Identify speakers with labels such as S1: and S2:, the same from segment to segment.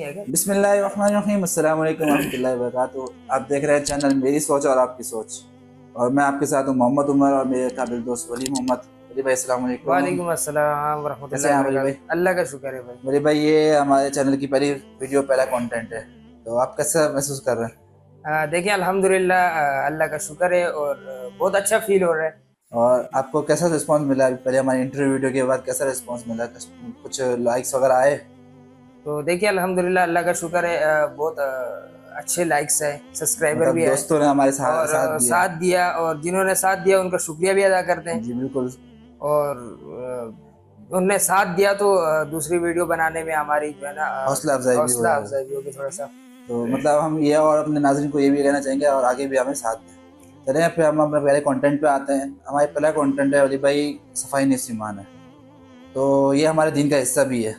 S1: नहीं है क्या?
S2: बिस्मिल्लाहिर्रहमानिर्रहीम, अस्सलाम वालेकुम रहमतुल्लाहि व बरकातुहू। आप देख रहे हैं चैनल मेरी सोच और आपकी सोच, और मैं आपके साथ हूँ मोहम्मद उमर और मेरे काबिल दोस्त वली मोहम्मद। वली भाई अस्सलाम वालेकुम।
S1: वालेकुम अस्सलाम
S2: कैसे
S1: वरहमतुल्लाहि
S2: हैं वली भाई?
S1: वबरकातुहू। अल्लाह का शुक्र है भाई।
S2: वली भाई, ये हमारे चैनल की पहली वीडियो, पहला कंटेंट है, तो आप कैसा महसूस कर रहे हैं?
S1: देखिए अल्हम्दुलिल्लाह, अल्लाह का शुक्र है और बहुत अच्छा फील हो रहा है।
S2: और आपको कैसा रिस्पांस मिला? अभी पहले हमारी इंटरव्यू वीडियो के बाद कैसा रिस्पांस मिला? कुछ लाइक्स वगैरह आए?
S1: तो देखिए अल्हम्दुलिल्लाह, अल्लाह का शुक्र है, बहुत अच्छे लाइक्स है, सब्सक्राइबर
S2: मतलब
S1: भी है
S2: दोस्तों ने हमारे
S1: और
S2: साथ दिया?
S1: साथ दिया, और जिन्होंने साथ दिया उनका शुक्रिया भी अदा करते हैं।
S2: जी बिल्कुल।
S1: और उनने साथ दिया तो दूसरी वीडियो बनाने में हमारी जो है ना
S2: हौसला अफजाई भी
S1: हौसला
S2: हुआ है।
S1: अफजाई भी होगी थोड़ा सा।
S2: तो मतलब हम ये और अपने नाज़रीन को ये भी कहना चाहेंगे और आगे भी हमें साथ दें। चलें फिर हम अपने पहले कंटेंट पे आते हैं। हमारे पहला कंटेंट है वली भाई, सफाई निस्फ़ ईमान है। तो ये हमारे दीन का हिस्सा भी है।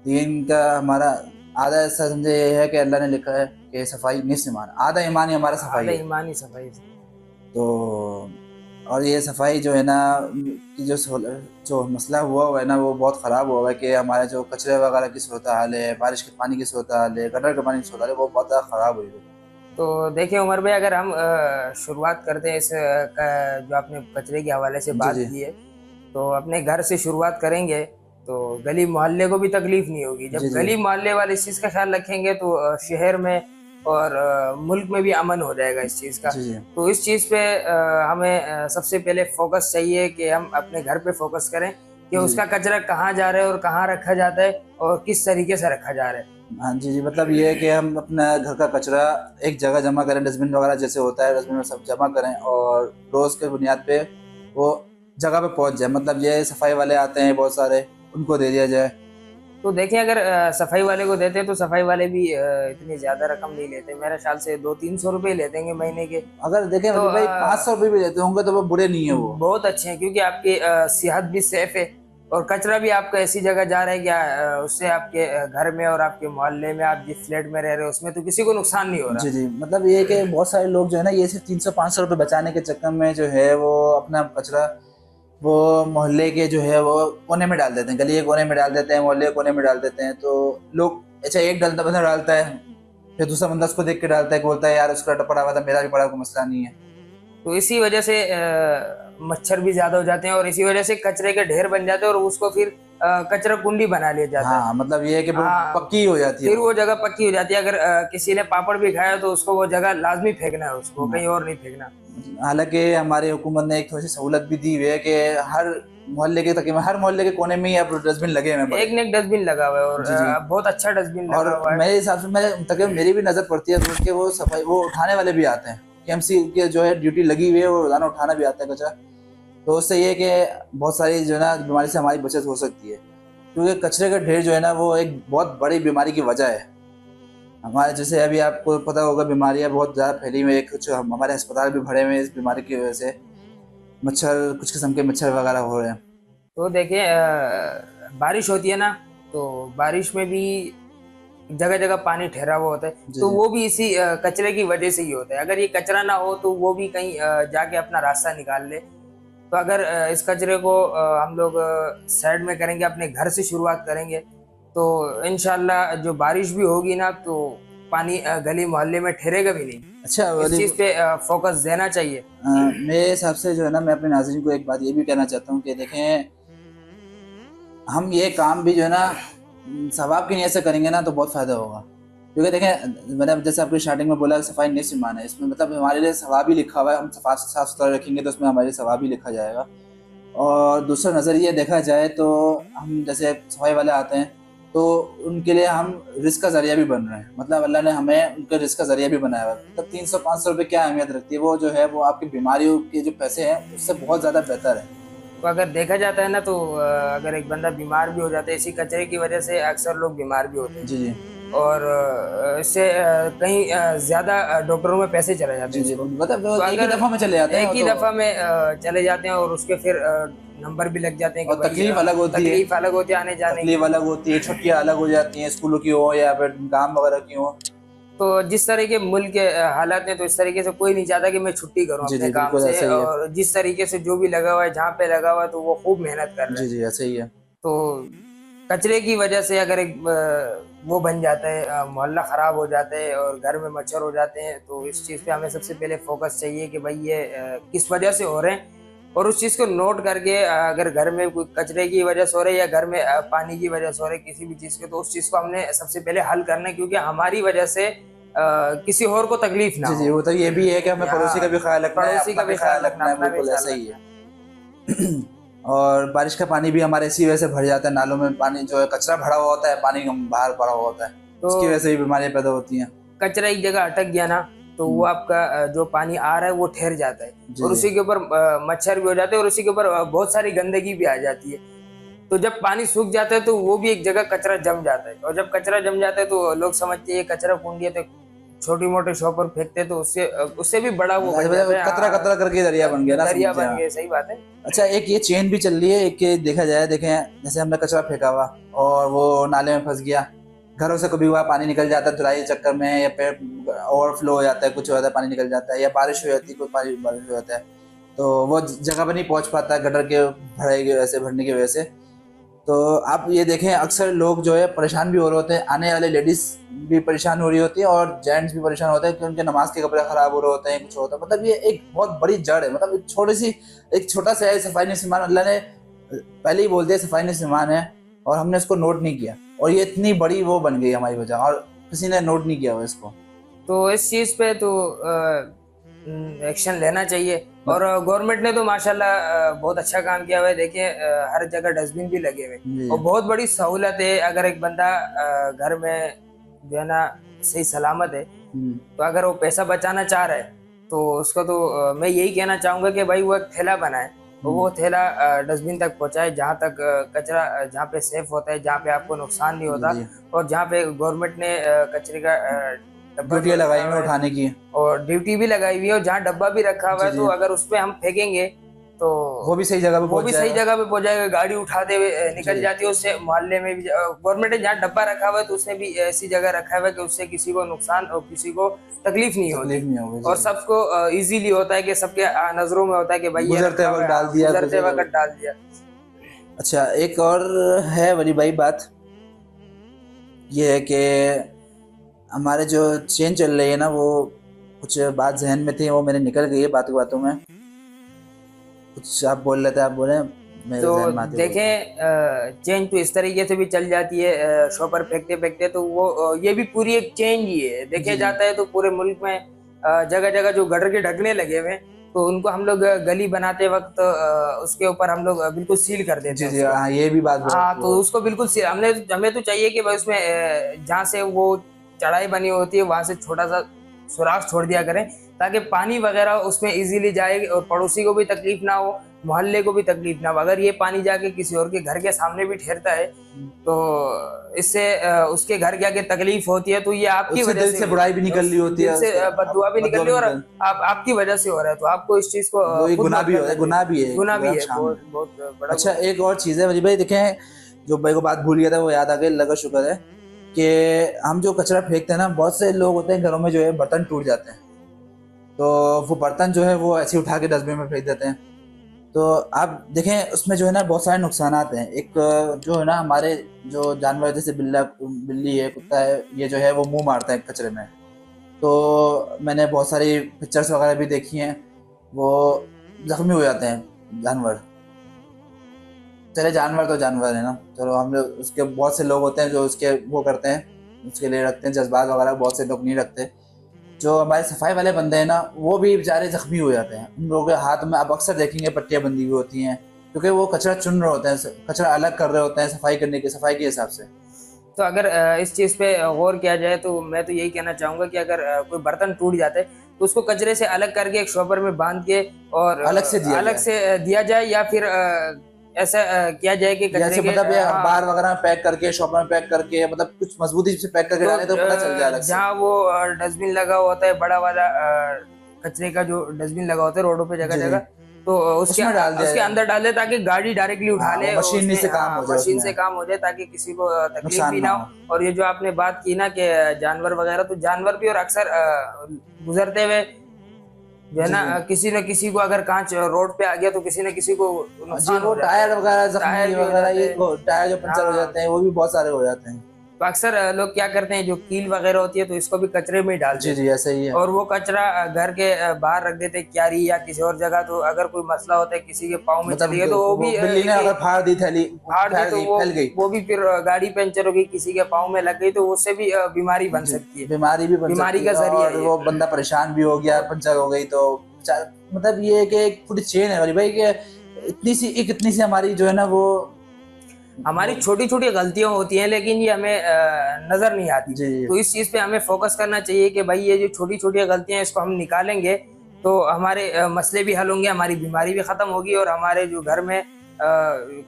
S2: दीन का हमारा आधा हिस्सा समझे ये है कि अल्लाह ने लिखा है कि सफाई निस्फ़ ईमान, आधा ईमान ही हमारा सफाई
S1: आधा
S2: है।
S1: ईमान ही सफाई।
S2: तो और ये सफाई जो है ना की जो मसला हुआ है ना, वो बहुत ख़राब हुआ है कि हमारे जो कचरे वगैरह की सूरत हाल है, बारिश के पानी की सूरत हाल है, गटर के पानी की सूरत हाल है, वो बहुत ज़्यादा ख़राब हुई है।
S1: तो देखिए उमर भाई, अगर हम शुरुआत करते हैं जो आपने कचरे के हवाले से
S2: जी
S1: बात
S2: जी
S1: की है, तो अपने घर से शुरुआत करेंगे तो गली मोहल्ले को भी तकलीफ नहीं होगी। जब
S2: जी जी
S1: गली मोहल्ले वाले इस चीज़ का ख्याल रखेंगे तो शहर में और मुल्क में भी अमन हो जाएगा इस चीज़ का।
S2: जी जी
S1: तो इस चीज़ पे हमें सबसे पहले फोकस चाहिए कि हम अपने घर पे फोकस करें कि
S2: जी
S1: उसका कचरा कहाँ जा रहा है और कहाँ रखा जाता है और किस तरीके से रखा जा रहा है।
S2: हाँ जी जी, मतलब ये है कि हम अपना घर का कचरा एक जगह जमा करें, डस्टबिन वगैरह जैसे होता है, डस्टबिन में सब जमा करें और रोज़ के बुनियाद पे वो जगह पे पहुंच जाए। मतलब ये सफाई वाले आते हैं बहुत सारे, उनको दे दिया जाए।
S1: तो देखिए, अगर सफाई वाले को देते हैं तो सफाई वाले भी इतनी ज्यादा रकम नहीं लेते, मेरे ख्याल से 200-300 रुपये लेते हैं महीने के।
S2: अगर देखें
S1: तो
S2: वली भाई 500 रुपये भी देते होंगे तो वो बुरे नहीं है वो।
S1: बहुत अच्छे हैं, क्योंकि आपकी सेहत भी सेफ है और कचरा भी आपका ऐसी जगह जा रहा है कि उससे आपके घर में और आपके मोहल्ले में, आप जिस फ्लैट में रह रहे हो उसमें तो किसी को नुकसान नहीं हो रहा।
S2: जी जी, मतलब ये है कि बहुत सारे लोग जो है ना, ये सिर्फ 300-500 रुपये बचाने के चक्कर में जो है वो अपना कचरा वो मोहल्ले के जो है वो कोने में डाल देते हैं, गली के कोने में डाल देते हैं, मोहल्ले के कोने में डाल देते हैं। तो लोग, अच्छा एक बंदा डालता है, फिर दूसरा बंदा उसको देख के डालता है कि बोलता है यार उसका पड़ा हुआ था, मेरा भी पड़ा, कोई मसला नहीं है।
S1: तो इसी वजह से मच्छर भी ज्यादा हो जाते हैं और इसी वजह से कचरे के ढेर बन जाते हैं और उसको फिर कचरा कुंडी बना लिया जाता है।
S2: हाँ, मतलब ये है कि वो
S1: हाँ,
S2: पक्की हो जाती है
S1: फिर
S2: वो।
S1: वो जगह पक्की हो जाती है। अगर किसी ने पापड़ भी खाया तो उसको वो जगह लाजमी फेंकना है, उसको
S2: हाँ,
S1: कहीं और नहीं फेंकना।
S2: हालांकि हमारी हुकूमत ने एक थोड़ी सी सहूलत भी दी हुई है कि हर मोहल्ले के तकरीबन हर मोहल्ले के कोने में ही अब डस्टबिन लगे हुए हैं बड़े।
S1: एक न एक डस्टबिन लगा हुआ है और
S2: जी जी,
S1: बहुत अच्छा डस्टबिन
S2: और
S1: लगा हुआ है।
S2: मेरे हिसाब से मैं तकरीबन मेरी भी नज़र पड़ती है रोज के, वो सफाई वो उठाने वाले भी आते हैं, केएमसी के जो है ड्यूटी लगी हुई है, वो रोजाना उठाना भी आता है कचरा। तो उससे ये है कि बहुत सारी जो है ना बीमारी से हमारी बचत हो सकती है, क्योंकि कचरे का ढेर जो है ना वो एक बहुत बड़ी बीमारी की वजह है। हमारे जैसे अभी आपको पता होगा, बीमारियां बहुत ज़्यादा फैली हुई है, कुछ हमारे अस्पताल भी भरे हुए हैं इस बीमारी की वजह से। मच्छर, कुछ किस्म के मच्छर वगैरह हो रहे हैं।
S1: तो देखिए, बारिश होती है ना, तो बारिश में भी जगह जगह पानी ठहरा हुआ होता है,
S2: जी
S1: तो
S2: जी
S1: वो भी इसी कचरे की वजह से ही होता है। अगर ये कचरा ना हो तो वो भी कहीं जाके अपना रास्ता निकाल ले। तो अगर इस कचरे को हम लोग साइड में करेंगे, अपने घर से शुरुआत करेंगे, तो इंशाल्लाह जो बारिश भी होगी ना तो पानी गली मोहल्ले में ठहरेगा भी नहीं।
S2: अच्छा
S1: इस
S2: वाली,
S1: चीज़ पे फोकस देना चाहिए।
S2: मेरे हिसाब से जो है ना, मैं अपने नाज़रीन को एक बात ये भी कहना चाहता हूँ कि देखें, हम ये काम भी जो है ना सवाब की नीयत से करेंगे ना तो बहुत फ़ायदा होगा। क्योंकि देखें, मैंने जैसे आपको स्टार्टिंग में बोला सफाई निस्फ़ ईमान है, इसमें मतलब हमारे लिए सवाब ही लिखा हुआ है। हम साफ सुथरा रखेंगे तो उसमें हमारे लिए सवाब ही लिखा जाएगा। और दूसरा नज़रिया देखा जाए तो हम जैसे सफाई वाले आते हैं तो उनके लिए हम रिस्क का ज़रिया भी बन रहे हैं। मतलब अल्लाह ने हमें उनके रिस्क का ज़रिया भी बनाया हुआ है। मतलब 300-500 रुपये क्या अहमियत रखती है, वो जो है वो आपकी बीमारियों के जो पैसे हैं उससे बहुत ज़्यादा बेहतर है।
S1: तो अगर देखा जाता है ना तो अगर एक बंदा बीमार भी हो जाता है इसी कचरे की वजह से, अक्सर लोग बीमार भी होते हैं
S2: जी जी
S1: और इससे कहीं ज़्यादा डॉक्टरों में पैसे चले जाते
S2: जी
S1: हैं
S2: जी,
S1: इसको।
S2: मतलब वो
S1: तो
S2: एक ही
S1: अगर
S2: दफ़ा में चले जाते हैं
S1: एक
S2: वो
S1: ही
S2: तो।
S1: दफ़ा में चले जाते हैं और उसके फिर नंबर भी लग जाते हैं कि
S2: और
S1: भाई
S2: तकलीफ अलग होती है,
S1: तकलीफ अलग होती है आने जाने की।
S2: तकलीफ अलग होती है, छुट्टियाँ अलग हो जाती हैं, स्कूलों की हो या फिर काम वगैरह की हो।
S1: तो जिस तरह के मुल्क के हालात हैं, तो इस तरीके से कोई नहीं चाहता कि मैं छुट्टी करूं
S2: जी
S1: अपने
S2: जी,
S1: काम
S2: बिल्कुल
S1: से,
S2: ऐसा ही है।
S1: और जिस तरीके से जो भी लगा हुआ है, जहाँ पे लगा हुआ है तो वो खूब मेहनत कर रहे
S2: जी
S1: हैं।
S2: जी, ऐसा ही है।
S1: तो कचरे की वजह से अगर एक वो बन जाता है, मोहल्ला खराब हो जाता है और घर में मच्छर हो जाते हैं, तो इस चीज़ पे हमें सबसे पहले फोकस चाहिए कि भाई ये किस वजह से हो रहे हैं, और उस चीज़ को नोट करके अगर घर में कोई कचरे की वजह से हो रही है या घर में पानी की वजह से हो रही है किसी भी चीज़ के, तो उस चीज़ को हमने सबसे पहले हल करना है, क्योंकि हमारी वजह से किसी और को तकलीफ ना
S2: जी जी,
S1: हो।
S2: वो तो ये भी है कि हमें पड़ोसी का
S1: हाँ,
S2: भी ख्याल रखना है,
S1: पड़ोसी
S2: अपना
S1: का
S2: भी
S1: भी
S2: ख्याल
S1: ख्याल रखना,
S2: रखना है,
S1: अपना भी
S2: बिल्कुल
S1: ख्याल
S2: ऐसा ही
S1: रखना।
S2: है। और बारिश का पानी भी हमारे इसी वजह से भर जाता है, नालों में पानी जो है कचरा भरा हुआ होता है, पानी बाहर पड़ा हुआ होता है,
S1: तो
S2: उसकी वजह से भी बीमारियां पैदा होती हैं।
S1: कचरा एक जगह अटक गया ना, तो वो आपका जो पानी आ रहा है वो ठहर जाता है,
S2: जी
S1: और
S2: जी
S1: उसी के ऊपर मच्छर भी हो जाते हैं, और उसी के ऊपर बहुत सारी गंदगी भी आ जाती है। तो जब पानी सूख जाता है तो वो भी एक जगह कचरा जम जाता है, और जब कचरा जम जाता है तो लोग समझते हैं ये कचरा कौन दिया, तो छोटी मोटे शॉप पर फेंकते हैं, तो उससे उससे भी बड़ा वो बन जाता है।
S2: कतरा कतरा करके दरिया बन गया ना,
S1: दरिया
S2: समझे
S1: बन
S2: आप।
S1: गए, सही बात है।
S2: अच्छा, एक ये चेन भी चल रही है, एक ये देखा जाए, देखें जैसे हमने कचरा फेंका हुआ और वो नाले में फंस गया, घरों से कभी हुआ पानी निकल जाता है धुलाई के चक्कर में, या पेड़ ओवरफ्लो हो जाता है, कुछ हो जाता है, पानी निकल जाता है, या बारिश हो जाती है, कोई पानी बारिश हो जाता है, तो वो जगह पर नहीं पहुंच पाता गटर के भरे की वजह से, भरने की वजह से। तो आप ये देखें, अक्सर लोग जो है परेशान भी हो रहे होते हैं, आने वाले लेडीज भी परेशान हो रही होती है और जेंट्स भी परेशान होते हैं कि उनके नमाज के कपड़े खराब हो रहे होते हैं, कुछ होता है। मतलब ये एक बहुत बड़ी जड़ है, मतलब एक छोटी सी, एक छोटा सा सफाई निस्मान, अल्लाह ने पहले ही बोल दिया सफाई निस्मान है, और हमने इसको नोट नहीं किया, और ये इतनी बड़ी वो बन गई हमारी वजह, और किसी ने नोट नहीं किया हुआ इसको।
S1: तो इस चीज़ पे तो एक्शन लेना चाहिए, और गवर्नमेंट ने तो माशाल्लाह बहुत अच्छा काम किया हुआ है। देखिए हर जगह डस्टबिन भी लगे हुए हैं,
S2: जी
S1: और बहुत बड़ी सहूलत है। अगर एक बंदा घर में जो है ना सही सलामत है, तो अगर वो पैसा बचाना चाह रहा है, तो उसको तो मैं यही कहना चाहूँगा कि भाई वो एक थैला बनाए, और वो थैला डस्टबिन तक पहुँचाए, जहाँ तक कचरा जहाँ पे सेफ होता है, जहाँ पे आपको नुकसान नहीं होता,
S2: जी,
S1: और जहाँ पे गवर्नमेंट ने कचरे का डब्बा जो
S2: ड्यूटियाँ लगाई
S1: रखा
S2: हुई
S1: हुआ
S2: हैं
S1: है,
S2: उठाने की।
S1: और ड्यूटी भी लगाई हुई है, और जहाँ डब्बा भी रखा हुआ
S2: जी
S1: है, तो
S2: जी,
S1: अगर उस पे हम फेंकेंगे तो
S2: वो भी सही जगह पे
S1: वो
S2: पहुंच
S1: भी सही
S2: जाएगा।
S1: जगह पे पहुंच जाएगा, गाड़ी उठाते हुए निकल
S2: जी,
S1: जाती है, उससे मोहल्ले में भी गवर्नमेंट ने जहाँ डब्बा रखा हुआ है तो उसने भी ऐसी जगह रखा हुआ है कि उससे किसी को नुकसान और किसी को तकलीफ नहीं
S2: तकलीफ
S1: होती,
S2: नहीं होगी।
S1: और
S2: जी,
S1: सबको इजीली होता है कि सबके नज़रों में होता है कि भाई ये
S2: गुजरते
S1: रखा हुआ
S2: वक्त
S1: है,
S2: डाल दिया,
S1: गुजरते वक्त डाल दिया।
S2: अच्छा, एक और है बड़ी भाई बात, ये है कि हमारे जो चेन चल रही है ना, वो कुछ बात जहन में थी, वो मेरे निकल गई है बातों बातों में। कुछ आप बोल रहे थे, आप बोले, मेरे
S1: तो
S2: जहन में आते बोलता हूँ।
S1: देखें चेंज तो इस तरीके से भी चल जाती है, शॉपर फेंकते फेंकते, तो वो ये भी पूरी एक चेंज ही है। देखा
S2: जी जी
S1: जाता है तो पूरे मुल्क में जगह जगह जो गटर के ढकने लगे हुए हैं, तो उनको हम लोग गली बनाते वक्त उसके ऊपर हम लोग बिल्कुल सील कर देते
S2: जी
S1: हैं
S2: जी,
S1: उसको।
S2: हाँ, ये भी बात बहुत
S1: हाँ, तो उसको बिल्कुल हमने हमें तो चाहिए कि भाई उसमें जहाँ से वो चढ़ाई बनी होती है वहां से छोटा सा सुराख छोड़ दिया करें, ताकि पानी वगैरह उसमें इजीली जाए, और पड़ोसी को भी तकलीफ ना हो, मोहल्ले को भी तकलीफ ना हो। अगर ये पानी जाके किसी और के घर के सामने भी ठहरता है, तो इससे उसके घर के आगे तकलीफ होती है, तो ये आपकी
S2: उससे
S1: वजह
S2: दिल से बुराई भी निकल रही होती
S1: दिल
S2: है,
S1: से बददुआ भी निकल
S2: बददुआ
S1: रही
S2: भी
S1: है, और
S2: निकल,
S1: आपकी वजह से हो रहा है, तो आपको इस चीज को
S2: वो एक
S1: खुद
S2: गुनाह
S1: नोट
S2: भी
S1: करना
S2: है, गुनाह भी है,
S1: गुनाह भी है,
S2: शाम
S1: बहुत
S2: में।
S1: बहुत बड़ा
S2: अच्छा,
S1: गुनाह।
S2: एक और चीज़ है वली भाई, देखें, जो भाई को बात भूल गया था वो याद आ गई, लगा शुक्र है कि हम जो कचरा फेंकते हैं ना, बहुत से लोग होते हैं घरों में जो है बर्तन टूट जाते हैं, तो वो बर्तन जो है वो ऐसे उठा के डस्टबिन में फेंक देते हैं। तो आप देखें, उसमें जो है ना बहुत सारे नुकसानात हैं। एक जो है ना, हमारे जो जानवर जैसे बिल्ली है, कुत्ता है, ये जो है वो मुंह मारता है कचरे में, तो मैंने बहुत सारी पिक्चर्स वगैरह भी देखी हैं, वो जख्मी हो जाते हैं जानवर। चले, जानवर तो जानवर है ना, चलो हम लोग उसके, बहुत से लोग होते हैं जो उसके वो करते हैं, उसके लिए रखते हैं जज्बात वगैरह, बहुत से लोग नहीं रखते। जो हमारे सफाई वाले बंदे हैं ना, वो भी बेचारे जख्मी हो जाते हैं। उन लोगों के हाथ में आप अक्सर देखेंगे पट्टियाँ बंधी हुई होती हैं, क्योंकि वो कचरा चुन रहे होते हैं, कचरा अलग कर रहे होते हैं सफाई के हिसाब से।
S1: तो अगर इस चीज़ पे गौर किया जाए, तो मैं तो यही कहना चाहूँगा कि अगर कोई बर्तन टूट जाता है, तो उसको कचरे से अलग करके एक शॉपर में बांध के, और
S2: अलग से दिया
S1: अलग
S2: जाए,
S1: से दिया जाए, या फिर ऐसा किया जाए कि कचरे
S2: जैसे
S1: के
S2: मतलब ये
S1: हाँ,
S2: अखबार वगैरह में पैक करके, शॉप में पैक करके, मतलब कुछ मजबूती से पैक करके
S1: तो
S2: डालें तो पता चल जाए अलग से।
S1: जहाँ वो डस्टबिन लगा होता है, बड़ा वाला कचरे का जो डस्टबिन लगा होता है रोडों पे जगह
S2: जी जी,
S1: जगह, तो
S2: उसमें डाल दिया
S1: उसके
S2: जाए।
S1: अंदर डाल दे, ताकि गाड़ी डायरेक्टली उठा
S2: हाँ,
S1: ले,
S2: वो
S1: और
S2: मशीनी से
S1: उसमें
S2: काम हो जाए,
S1: मशीन से
S2: उसमें
S1: काम हो जाए, ताकि किसी को तकलीफ
S2: नुकसान
S1: भी
S2: ना
S1: ना
S2: हो।
S1: हो। और ये जो आपने बात की ना कि जानवर वगैरह, तो जानवर भी, और अक्सर गुजरते हुए जो है ना किसी न किसी को अगर कांच रोड पे आ गया तो किसी न किसी को
S2: जी
S1: नुकसान
S2: वो
S1: हो जाता
S2: टायर
S1: है,
S2: वगैरह
S1: टायर
S2: जख्मी
S1: भी हो
S2: वगैरह
S1: जाते
S2: ये
S1: हैं।
S2: वो टायर जो पंचर हो
S1: हाँ,
S2: जाते हैं वो भी बहुत सारे हो जाते हैं।
S1: तो अक्सर लोग क्या करते हैं, जो कील वगैरह होती है तो इसको भी कचरे में ही डाल
S2: जी
S1: देते
S2: जी
S1: हैं,
S2: ऐसा ही है।
S1: और वो कचरा घर के बाहर रख देते हैं, क्यारी या किसी और जगह। तो अगर कोई मसला होता है, किसी के पाँव में चली
S2: मतलब
S1: गई तो वो
S2: वो
S1: भी
S2: बिल्ली ने अगर फाड़ दी थैली,
S1: फाड़ दी
S2: फैल
S1: तो
S2: गई
S1: वो
S2: फैल गई।
S1: वो भी फिर गाड़ी पंचर हो गई, किसी के पाँव में लग गई तो उससे भी बीमारी बन
S2: जी
S1: सकती है।
S2: बीमारी भी बन
S1: बीमारी
S2: सकती
S1: का
S2: है
S1: जरिया
S2: और
S1: है ये।
S2: वो बंदा परेशान भी हो गया, पंचर हो गई तो मतलब ये है कि एक पूरी चेन है वाली भाई कि इतनी सी हमारी जो है ना वो
S1: हमारी छोटी छोटी गलतियां होती हैं, लेकिन ये हमें नजर नहीं आती।
S2: जी
S1: तो इस चीज पे हमें फोकस करना चाहिए कि भाई ये जो छोटी छोटी गलतियां हैं इसको हम निकालेंगे तो हमारे मसले भी हल होंगे, हमारी बीमारी भी खत्म होगी, और हमारे जो घर में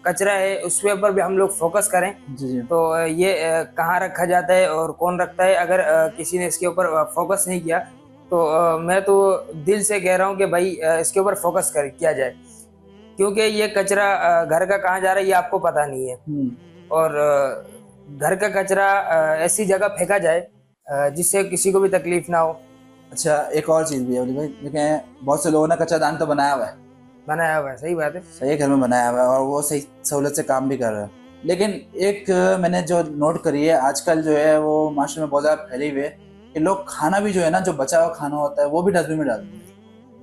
S1: कचरा है उसके ऊपर भी हम लोग फोकस करें।
S2: जी जी
S1: तो ये कहाँ रखा जाता है और कौन रखता है, अगर किसी ने इसके ऊपर फोकस नहीं किया तो मैं तो दिल से कह रहा हूँ कि भाई इसके ऊपर फोकस किया जाए, क्योंकि ये कचरा घर का कहाँ जा रहा है ये आपको पता नहीं है। और घर का कचरा ऐसी जगह फेंका जाए जिससे किसी को भी तकलीफ ना हो।
S2: अच्छा एक और चीज भी है बोली भाई, देखें बहुत से लोगों ने कच्चा दान तो बनाया हुआ है,
S1: बनाया हुआ है, सही बात है।
S2: सही घर में बनाया हुआ है और वो सही सहूलत से काम भी कर रहा है। लेकिन एक मैंने जो नोट करी है आजकल जो है वो माशरे में बहुत ज़्यादा फैली हुई है कि लोग खाना भी जो है ना, जो बचा हुआ खाना होता है वो भी डस्टबिन में डालते हैं।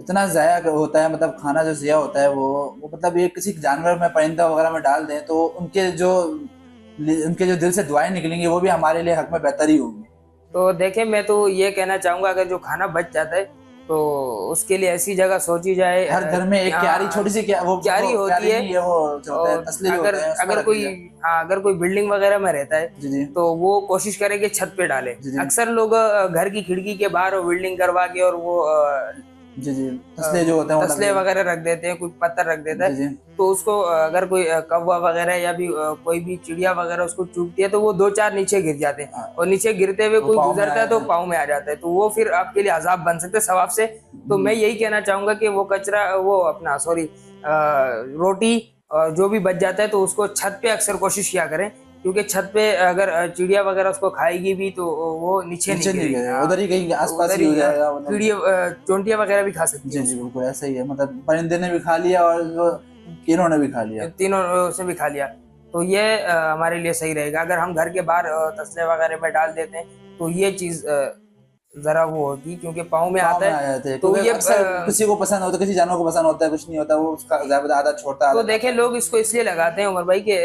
S2: इतना ज़ाया होता है, मतलब खाना जो ज़िया होता है वो मतलब ये किसी जानवर में, परिंदा वगैरह में डाल दें तो उनके जो दिल से दुआएं निकलेंगी वो भी हमारे लिए हक में बेहतर ही होगी।
S1: तो देखें, मैं तो ये कहना चाहूंगा अगर जो खाना बच जाता है तो उसके लिए ऐसी जगह सोची जाए।
S2: हर घर में एक क्यारी, छोटी सी
S1: क्यारी होती
S2: क्यारी
S1: है।
S2: नहीं है, वो जो होता है
S1: और
S2: तसले जो
S1: अगर
S2: होते हैं उसमें
S1: अगर
S2: रखी
S1: कोई
S2: जाए।
S1: हाँ, अगर कोई बिल्डिंग वगैरह में रहता है
S2: जी जी
S1: तो वो कोशिश करे कि छत पे डाले।
S2: जी जी
S1: अक्सर लोग घर की खिड़की के बाहर बिल्डिंग करवा के और वो
S2: जी जी तसले जो होते हैं वो
S1: तसले
S2: लगे।
S1: वगैरह रख देते हैं, कोई पत्थर रख देता
S2: जी
S1: है।
S2: जी
S1: तो उसको अगर कोई कौवा वगैरह या भी कोई भी चिड़िया वगैरह उसको चूकती है तो वो दो चार नीचे गिर जाते हैं, और नीचे गिरते हुए
S2: वो
S1: कोई
S2: पाँव में
S1: गुजरता है तो
S2: आए।
S1: पाँव में आ जाता है, तो वो फिर आपके लिए अजाब बन सकता है सवाब से। तो मैं यही कहना चाहूंगा कि वो कचरा, वो अपना सॉरी रोटी जो भी बच जाता है तो उसको छत पे अक्सर कोशिश किया करें, क्योंकि छत पे अगर चिड़िया वगैरह उसको खाएगी भी तो वो नीचे नहीं
S2: नीचे नहीं
S1: गिरेगी।
S2: गए,
S1: हाँ,
S2: उधर ही कहीं
S1: तो
S2: आसपास
S1: उधर
S2: ही हो
S1: ही
S2: जाएगा मतलब।
S1: कीड़िया चोंटियां वगैरह भी खा सकती
S2: जी
S1: है
S2: जी
S1: उसको।
S2: बिल्कुल ऐसा ही है, मतलब परिंदे ने भी खा लिया और वो कीड़ों ने भी खा लिया।
S1: तीनों से भी खा लिया। तो ये हमारे लिए सही रहेगा। अगर हम घर के बाहर तसले वगैरह में डाल देते हैं तो ये चीज जरा वो होगी, क्योंकि पाँव में
S2: पाँव
S1: आता
S2: में
S1: है
S2: आ जाते हैं
S1: तो
S2: क्योंकि
S1: ये
S2: अक्सर किसी को पसंद होता है, किसी जानवर को पसंद होता है, कुछ नहीं होता, वो उसका ज्यादा आधा छोड़ता है
S1: तो
S2: आधा खाता
S1: देखें,
S2: है।
S1: लोग इसको इसलिए लगाते हैं उमर भाई कि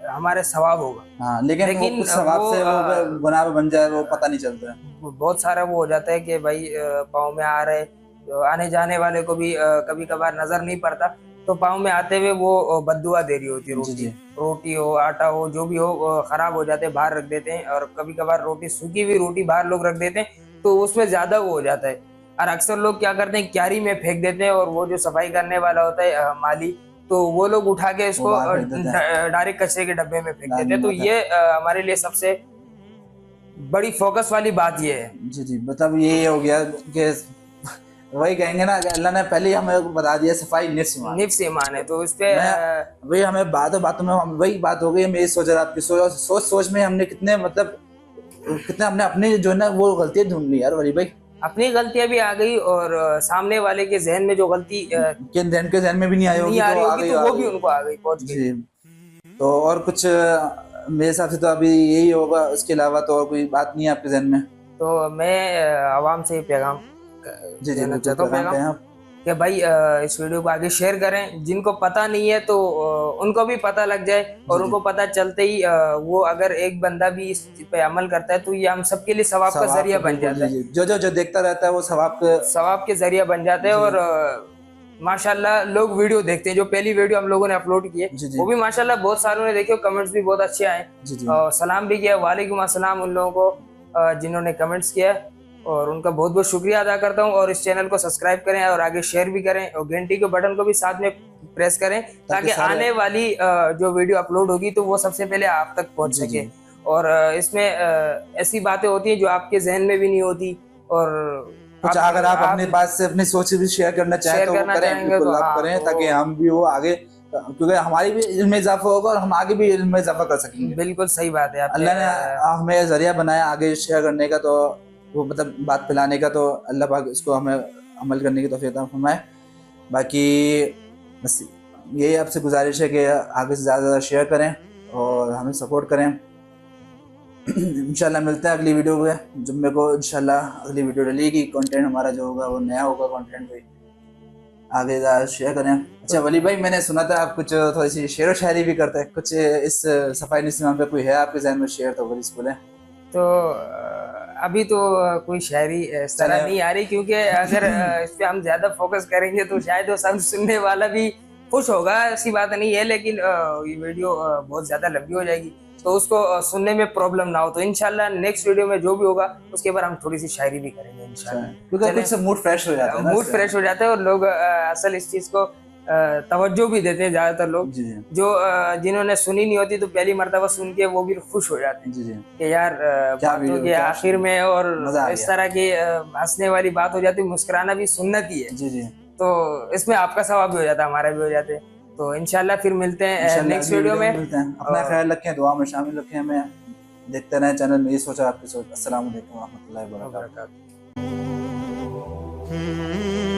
S1: हमारे सवाब होगा,
S2: हाँ लेकिन वो
S1: लेकिन
S2: कुछ स्वभाव से वो गुनाह में बन जाए वो पता नहीं चलता है।
S1: बहुत सारा वो हो जाता है कि भाई पाँव में आ रहे, तो आने जाने वाले को भी कभी कभार नजर नहीं पड़ता, तो पाँव में आते हुए वो बद्दुआ दे रही होती है।
S2: जी जी
S1: रोटी हो, आटा हो, जो भी हो, खराब हो जाते हैं, बाहर रख देते हैं। और कभी कभार रोटी, सूखी हुई रोटी बाहर लोग रख देते हैं तो उसमें ज्यादा वो हो जाता है। और अक्सर लोग क्या करते हैं, क्यारी में फेंक देते हैं, और वो जो सफाई करने वाला होता है माली, तो वो लोग उठा के
S2: वो
S1: इसको
S2: बाहर फेंक देते हैं,
S1: डायरेक्ट कचरे के डब्बे में फेंक
S2: दान
S1: देते हैं।
S2: में
S1: तो
S2: होता है।
S1: ये हमारे लिए सबसे बड़ी फोकस वाली बात ये है।
S2: जी जी मतलब ये हो गया कि वही कहेंगे ना कि अल्लाह ने पहले ही हमें बता दिया सफाई निफ्स ईमान।
S1: निफ्स ईमान है, तो इस पे
S2: मैं वही हमें बातों में वही बात हो गई, मेरी सोच और आपकी सोच में हमने कितने मतलब कितना हमने अपने जो है ना वो गलतियां ढूंढ ली यार वली भाई।
S1: अपनी गलतियां भी आ गई, और सामने वाले के जहन में जो गलती
S2: किन जहन के जहन में भी नहीं आई
S1: नहीं
S2: होगी
S1: आ
S2: तो
S1: रही
S2: आ
S1: होगी
S2: गई
S1: तो
S2: आ
S1: वो
S2: गई।
S1: भी उनको आ गई, पहुंच गई।
S2: जी तो और कुछ मेरे हिसाब से तो अभी यही होगा, उसके अलावा तो और कोई बात नहीं है आपके जहन में?
S1: तो मैं आवाम से पैगाम
S2: जी जी
S1: देना
S2: बिल्कुल
S1: चाहता हूँ,
S2: पैगाम कहें आप।
S1: कि भाई इस वीडियो को आगे शेयर करें, जिनको पता नहीं है तो उनको भी पता लग जाए, और
S2: जी,
S1: उनको पता चलते ही वो अगर एक बंदा भी इस पे अमल करता है तो ये हम सबके लिए सवाब का
S2: सवाब
S1: जरिया
S2: तो
S1: बन
S2: बिल्कुल
S1: जाता
S2: जी
S1: है।
S2: जी, जो देखता रहता है वो
S1: सवाब के जरिया बन जाते हैं।
S2: जी
S1: और माशाल्लाह लोग वीडियो देखते हैं, जो पहली वीडियो हम लोगों ने अपलोड की है
S2: जी जी
S1: वो भी माशाल्लाह बहुत सारों ने देखी, कमेंट्स भी बहुत अच्छे आए,
S2: जी जी
S1: और सलाम भी किया। वालेकुम अस्सलाम उन लोगों को जिन्होंने कमेंट्स किया, और उनका बहुत बहुत शुक्रिया अदा करता हूँ। और इस चैनल को सब्सक्राइब करें और आगे शेयर भी करें, और घंटी के बटन को भी साथ में प्रेस करें, ताकि आने वाली जो वीडियो अपलोड होगी तो वो सबसे पहले आप तक पहुंच
S2: जी,
S1: सके।
S2: जी।
S1: और इसमें ऐसी बातें होती हैं जो आपके जहन में भी नहीं होती, और
S2: कुछ अगर आप अपने पास से अपनी सोच भी शेयर करना चाहें
S1: शेयर
S2: तो वो
S1: करना
S2: करें,
S1: चाहेंगे
S2: बिल्कुल
S1: तो
S2: आप
S1: हाँ,
S2: करें,
S1: तो
S2: ताकि हम भी वो आगे, क्योंकि हमारी भी इल्म में इजाफा होगा और हम आगे भी इल्म में इजाफा कर सकेंगे।
S1: बिल्कुल सही बात है। आपने
S2: अल्लाह ने हमें जरिया बनाया आगे शेयर करने का, तो वो मतलब बात फैलाने का, तो अल्लाह पाक इसको हमें अमल करने की तौफीक अता फरमाए। बाकी बस यही आपसे गुजारिश है कि आगे से ज़्यादा शेयर करें और हमें सपोर्ट करें। इंशाल्लाह मिलते हैं अगली वीडियो में। जुम्मे को इंशाल्लाह अगली वीडियो डलेगी, कंटेंट हमारा जो होगा वो नया होगा, कंटेंट भी आगे ज़्यादा शेयर करें। अच्छा वली भाई, मैंने सुना था आप कुछ थोड़ी सी शेर व शायरी भी करते हैं, कुछ इस सफाई निस्वान पे कोई है आपके जहन में शेर तो वली बोले।
S1: तो अभी तो कोई शायरी इस तरह
S2: चले
S1: नहीं आ रही, क्योंकि अगर इस पे हम ज्यादा फोकस करेंगे तो शायद वो सब सुनने वाला भी खुश होगा, ऐसी बात नहीं है, लेकिन ये वीडियो बहुत ज्यादा लंबी हो जाएगी, तो उसको सुनने में प्रॉब्लम ना हो। तो इंशाल्लाह नेक्स्ट वीडियो में जो भी होगा उसके बाद हम थोड़ी सी शायरी भी करेंगे इंशाल्लाह।
S2: क्योंकि कुछ से मूड फ्रेश हो जाता है ना,
S1: मूड फ्रेश हो जाता है और लोग असल इस चीज को तवज्जो भी देते हैं ज्यादातर लोग,
S2: जी जी
S1: जो जिन्होंने सुनी नहीं होती तो पहली मर्तबा सुन के वो भी खुश हो जाते हैं
S2: जी जी।
S1: कि यार
S2: क्या
S1: बातों
S2: वीडियो,
S1: के
S2: क्या
S1: आखिर में और
S2: मजा आ
S1: इस
S2: गया।
S1: तरह की हंसने वाली बात हो जाती है, मुस्कुराना भी सुन्नत ही है,
S2: जी जी।
S1: तो इसमें आपका सवाब भी हो जाता है, हमारा भी हो जाते हैं। तो इंशाल्लाह फिर मिलते हैं
S2: इंशाल्लाह
S1: नेक्स्ट
S2: अगली
S1: वीडियो में।
S2: मिलते हैं। अपना ख्याल रखें, दुआ में शामिल रखें हमें, देखते रहें चैनल में। ये सोचा आपकी सोच। अस्सलाम वालेकुम व रहमतुल्लाहि व बरकातहू।
S1: और